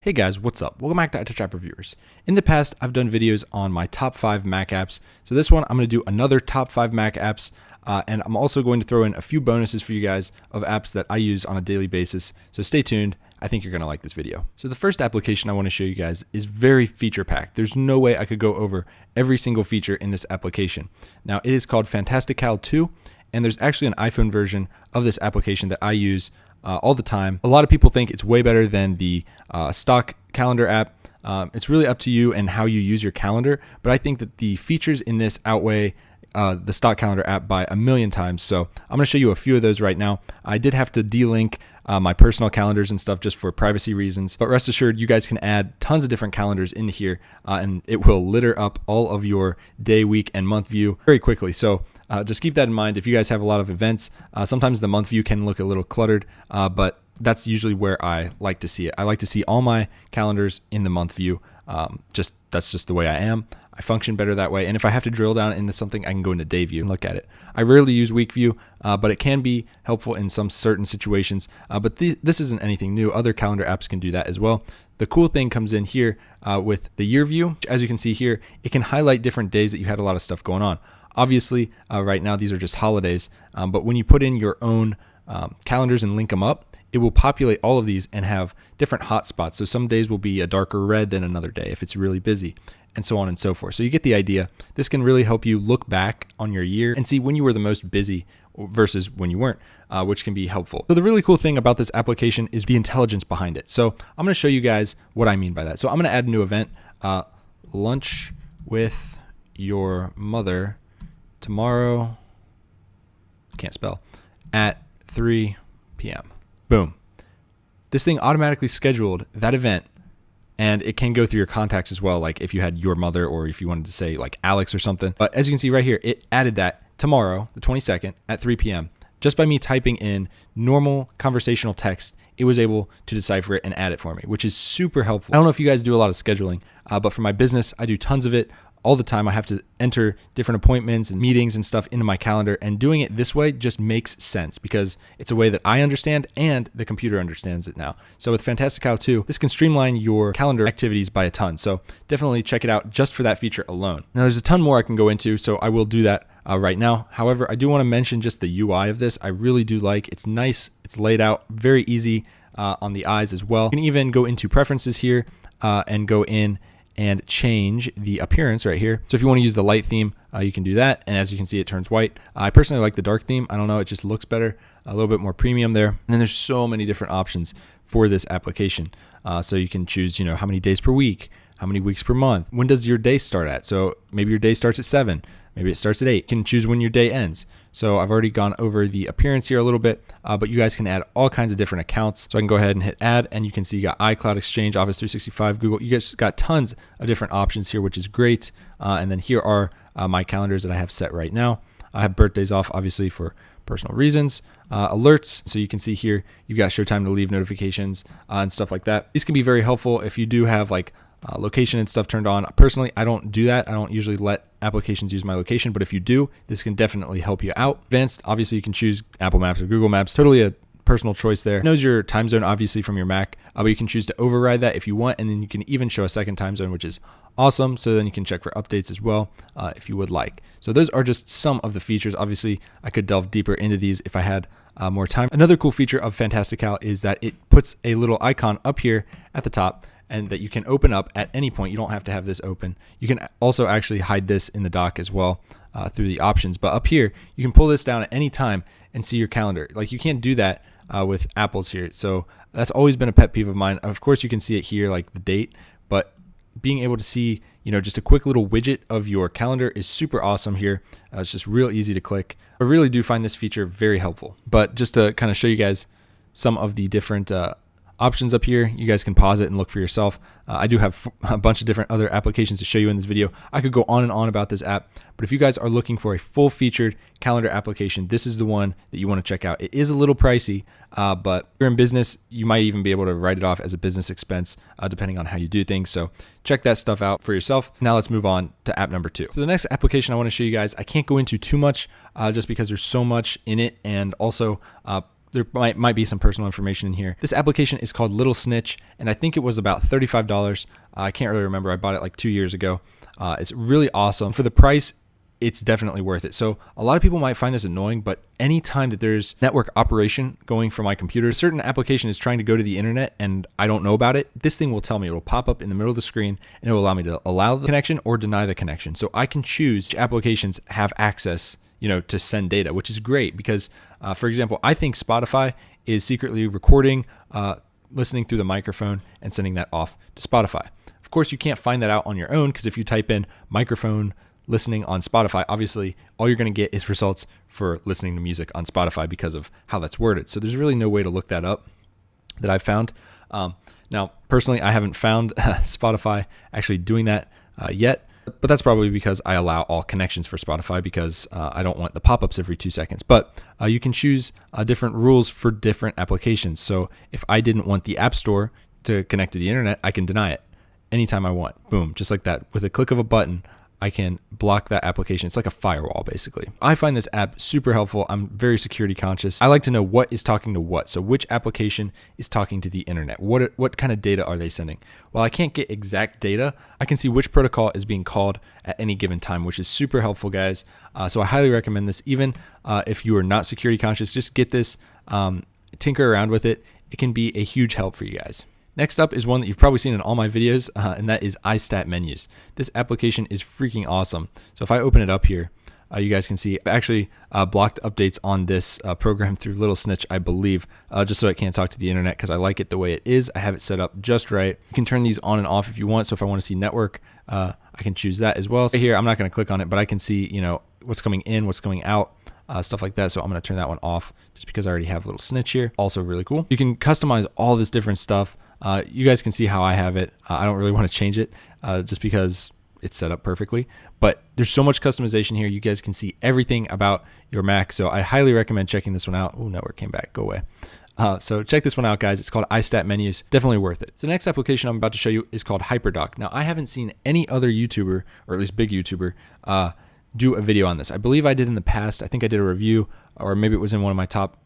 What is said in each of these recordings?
Hey guys, what's up? Welcome back to iTouch App Reviewers. In the past, I've done videos on my top 5 Mac apps. So this one, I'm going to do another top 5 Mac apps, and I'm also going to throw in a few bonuses for you guys of apps that I use on a daily basis. So stay tuned. I think you're going to like this video. So the first application I want to show you guys is very feature-packed. There's no way I could go over every single feature in this application. Now, it is called Fantastical 2, and there's actually an iPhone version of this application that I use all the time. A lot of people think it's way better than the stock calendar app. It's really up to you and how you use your calendar, but I think that the features in this outweigh the stock calendar app by a million times. So I'm going to show you a few of those right now. I did have to delink my personal calendars and stuff just for privacy reasons, but rest assured you guys can add tons of different calendars in here and it will litter up all of your day, week, and month view very quickly. So just keep that in mind. If you guys have a lot of events, sometimes the month view can look a little cluttered, but that's usually where I like to see it. I like to see all my calendars in the month view. That's just the way I am. I function better that way. And if I have to drill down into something, I can go into day view and look at it. I rarely use week view, but it can be helpful in some certain situations. But this isn't anything new. Other calendar apps can do that as well. The cool thing comes in here with the year view. As you can see here, it can highlight different days that you had a lot of stuff going on. Obviously, right now, these are just holidays, but when you put in your own calendars and link them up, it will populate all of these and have different hotspots. So some days will be a darker red than another day if it's really busy, and so on and so forth. So you get the idea. This can really help you look back on your year and see when you were the most busy versus when you weren't, which can be helpful. So the really cool thing about this application is the intelligence behind it. So I'm going to show you guys what I mean by that. So I'm going to add a new event, lunch with your mother tomorrow, can't spell, at 3 p.m. Boom. This thing automatically scheduled that event, and it can go through your contacts as well, like if you had your mother or if you wanted to say like Alex or something. But as you can see right here, it added that tomorrow, the 22nd at 3 p.m. Just by me typing in normal conversational text, it was able to decipher it and add it for me, which is super helpful. I don't know if you guys do a lot of scheduling, but for my business, I do tons of it. All the time I have to enter different appointments and meetings and stuff into my calendar, and doing it this way just makes sense because it's a way that I understand and the computer understands it now. So with Fantastical 2, this can streamline your calendar activities by a ton. So definitely check it out just for that feature alone. Now there's a ton more I can go into, so I will do that right now. However, I do want to mention just the UI of this. I really do like it's nice. It's laid out very easy on the eyes as well. You can even go into preferences here and go in and change the appearance right here. So if you want to use the light theme, you can do that. And as you can see, it turns white. I personally like the dark theme. I don't know, it just looks better, a little bit more premium there. And then there's so many different options for this application. So you can choose, how many days per week, how many weeks per month. When does your day start at? So maybe your day starts at 7. Maybe it starts at 8. You can choose when your day ends. So I've already gone over the appearance here a little bit, but you guys can add all kinds of different accounts. So I can go ahead and hit add, and you can see you got iCloud, Exchange, Office 365, Google. You guys got tons of different options here, which is great. And then here are my calendars that I have set right now. I have birthdays off, obviously, for personal reasons. Alerts, so you can see here, you've got show time to leave notifications and stuff like that. These can be very helpful if you do have like location and stuff turned on. Personally, I don't do that. I don't usually let applications use my location, but if you do, this can definitely help you out. Advanced, obviously you can choose Apple Maps or Google Maps, totally a personal choice there. It knows your time zone obviously from your Mac, but you can choose to override that if you want, and then you can even show a second time zone, which is awesome. So then you can check for updates as well if you would like. So those are just some of the features. Obviously, I could delve deeper into these if I had more time. Another cool feature of Fantastical is that it puts a little icon up here at the top and that you can open up at any point. You don't have to have this open. You can also actually hide this in the dock as well through the options. But up here, you can pull this down at any time and see your calendar. Like you can't do that with Apple's here. So that's always been a pet peeve of mine. Of course, you can see it here, like the date, but being able to see, just a quick little widget of your calendar is super awesome here. It's just real easy to click. I really do find this feature very helpful. But just to kind of show you guys some of the different options up here, you guys can pause it and look for yourself. I do have a bunch of different other applications to show you in this video. I could go on and on about this app, but if you guys are looking for a full featured calendar application, this is the one that you want to check out. It is a little pricey, but if you're in business, you might even be able to write it off as a business expense, depending on how you do things. So check that stuff out for yourself. Now let's move on to app number 2. So the next application I want to show you guys, I can't go into too much just because there's so much in it, and also there might be some personal information in here. This application is called Little Snitch, and I think it was about $35. I can't really remember. I bought it like 2 years ago. It's really awesome. For the price, it's definitely worth it. So a lot of people might find this annoying, but anytime that there's network operation going from my computer, a certain application is trying to go to the internet and I don't know about it, this thing will tell me. It will pop up in the middle of the screen and it will allow me to allow the connection or deny the connection. So I can choose which applications have access, to send data, which is great because, for example, I think Spotify is secretly recording, listening through the microphone and sending that off to Spotify. Of course, you can't find that out on your own because if you type in microphone listening on Spotify, obviously all you're going to get is results for listening to music on Spotify because of how that's worded. So there's really no way to look that up that I've found. Now, personally, I haven't found Spotify actually doing that yet, but that's probably because I allow all connections for Spotify because I don't want the pop-ups every 2 seconds. But you can choose different rules for different applications. So if I didn't want the App Store to connect to the internet, I can deny it anytime I want. Boom, just like that. With a click of a button, I can block that application. It's like a firewall, basically. I find this app super helpful. I'm very security conscious. I like to know what is talking to what. So which application is talking to the internet? What kind of data are they sending? While I can't get exact data, I can see which protocol is being called at any given time, which is super helpful, guys. So I highly recommend this. Even if you are not security conscious, just get this, tinker around with it. It can be a huge help for you guys. Next up is one that you've probably seen in all my videos, and that is iStat menus. This application is freaking awesome. So if I open it up here, you guys can see I actually blocked updates on this program through Little Snitch, I believe, just so it can't talk to the internet because I like it the way it is. I have it set up just right. You can turn these on and off if you want. So if I want to see network, I can choose that as well. So here, I'm not going to click on it, but I can see, what's coming in, what's going out. Stuff like that. So I'm going to turn that one off just because I already have Little Snitch here. Also really cool. You can customize all this different stuff. You guys can see how I have it. I don't really want to change it just because it's set up perfectly. But there's so much customization here. You guys can see everything about your Mac. So I highly recommend checking this one out. Oh, network came back. Go away. So check this one out, guys. It's called iStat menus. Definitely worth it. So the next application I'm about to show you is called HyperDock. Now, I haven't seen any other YouTuber, or at least big YouTuber, do a video on this. I believe I did in the past. I think I did a review, or maybe it was in one of my top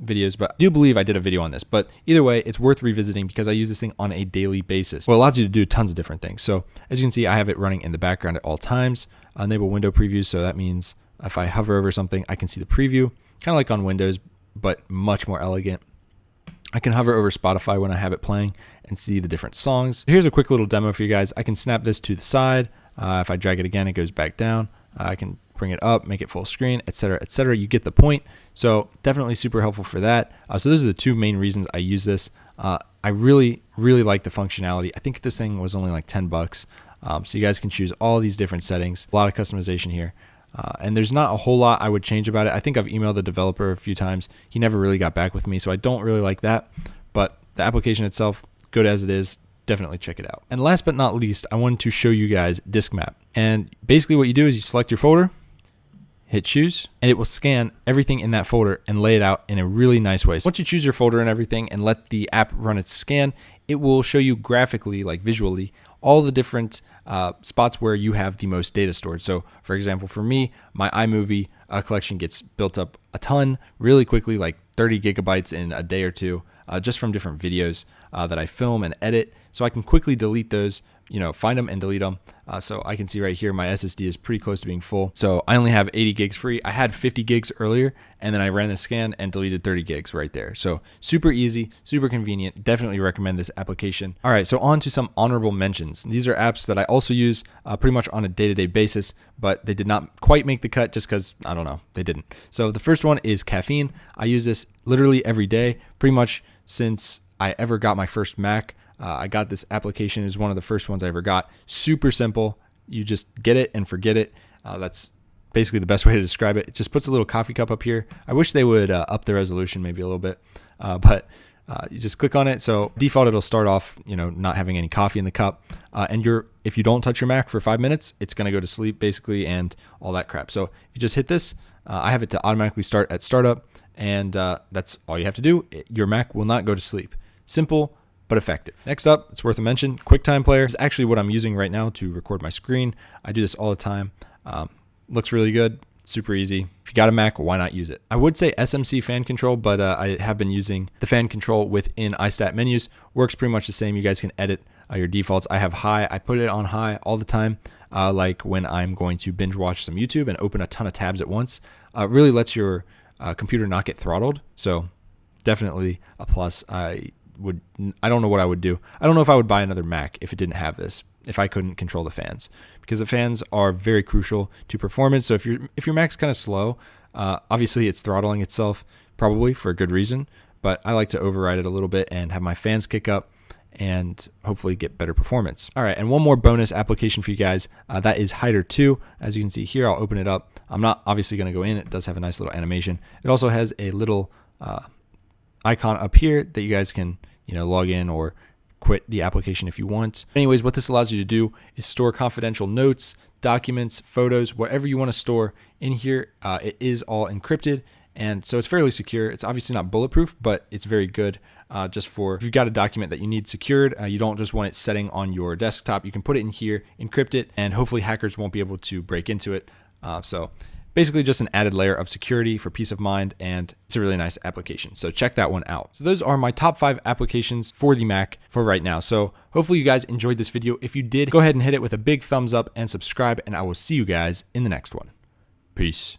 videos, but I do believe I did a video on this. But either way, it's worth revisiting because I use this thing on a daily basis. Well, it allows you to do tons of different things. So as you can see, I have it running in the background at all times. Enable window preview. So that means if I hover over something, I can see the preview, kind of like on Windows, but much more elegant. I can hover over Spotify when I have it playing and see the different songs. Here's a quick little demo for you guys. I can snap this to the side. If I drag it again, it goes back down. I can bring it up, make it full screen, etc., etc. You get the point. So definitely super helpful for that. So those are the two main reasons I use this. I really, really like the functionality. I think this thing was only like $10. So you guys can choose all these different settings. A lot of customization here. And there's not a whole lot I would change about it. I think I've emailed the developer a few times. He never really got back with me, so I don't really like that. But the application itself, good as it is. Definitely check it out. And last but not least, I wanted to show you guys Disk Map. And basically what you do is you select your folder, hit choose, and it will scan everything in that folder and lay it out in a really nice way. So once you choose your folder and everything and let the app run its scan, it will show you graphically, like visually, all the different spots where you have the most data stored. So for example, for me, my iMovie collection gets built up a ton really quickly, like 30 gigabytes in a day or two, just from different videos that I film and edit. So I can quickly delete those, find them and delete them. So I can see right here, my SSD is pretty close to being full. So I only have 80 gigs free. I had 50 gigs earlier, and then I ran the scan and deleted 30 gigs right there. So super easy, super convenient. Definitely recommend this application. All right, so on to some honorable mentions. These are apps that I also use pretty much on a day-to-day basis, but they did not quite make the cut just because, I don't know, they didn't. So the first one is Caffeine. I use this literally every day, pretty much since I ever got my first Mac. I got this application. It was one of the first ones I ever got. Super simple. You just get it and forget it. That's basically the best way to describe it. It just puts a little coffee cup up here. I wish they would up the resolution maybe a little bit, but you just click on it. So default, it'll start off, not having any coffee in the cup. And if you don't touch your Mac for 5 minutes, it's going to go to sleep basically and all that crap. So if you just hit this, I have it to automatically start at startup, and that's all you have to do. Your Mac will not go to sleep. Simple, but effective. Next up, it's worth a mention, QuickTime Player is actually what I'm using right now to record my screen. I do this all the time. Looks really good. super easy. If you got a Mac, why not use it? I would say SMCFanControl, but I have been using the fan control within iStat menus. Works pretty much the same. You guys can edit your defaults. I have high. I put it on high all the time, like when I'm going to binge watch some YouTube and open a ton of tabs at once. Really lets your computer not get throttled. So definitely a plus. I don't know what I would do. I don't know if I would buy another Mac if it didn't have this, if I couldn't control the fans, because the fans are very crucial to performance. So if your Mac's kind of slow, obviously it's throttling itself, probably for a good reason, but I like to override it a little bit and have my fans kick up and hopefully get better performance. All right, and one more bonus application for you guys, that is Hider 2. As you can see here, I'll open it up. I'm not obviously going to go in. It does have a nice little animation. It also has a little icon up here that you guys can, log in or quit the application if you want. Anyways, what this allows you to do is store confidential notes, documents, photos, whatever you want to store in here. It is all encrypted, and so it's fairly secure. It's obviously not bulletproof, but it's very good just for if you've got a document that you need secured. You don't just want it setting on your desktop. You can put it in here, encrypt it, and hopefully hackers won't be able to break into it. So basically just an added layer of security for peace of mind, and it's a really nice application. So check that one out. So those are my top 5 applications for the Mac for right now. So hopefully you guys enjoyed this video. If you did, go ahead and hit it with a big thumbs up and subscribe, and I will see you guys in the next one. Peace.